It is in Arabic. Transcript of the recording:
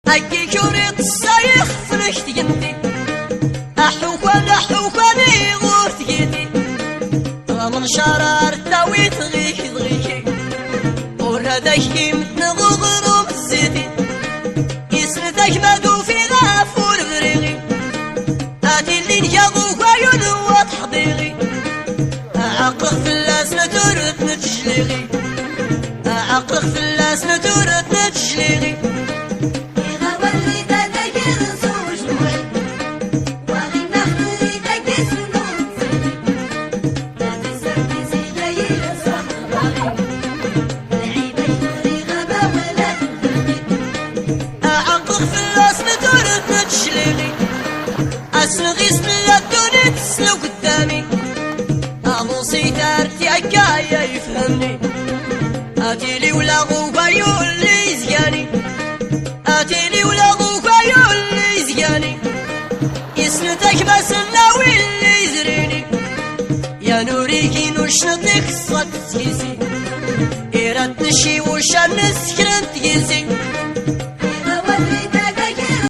أكي كوريت السايخ فرشت جندي أحوكاني غورت جدي من شرار تاوي تغيكي ورهداكي متنغو غروب الزيتي يسردك مادو في غافور بريغي آتي اللي نجاغو كايون وتحضيغي أعقق في اللاس نتورت نتجليغي أعقق في اللاس نتورت نتجليغي أسنغي سنلا دوني تسلو قدامي أموصي تارتي عكايا يفهمني آتيلي ولا غوبايو اللي يزياني آتيلي ولا غوبايو اللي يزياني يسنتك بس الناوي اللي يزريني يا نوريكي نشنطك الصد تيسي إيراد نشي وشان نسكرن تيسي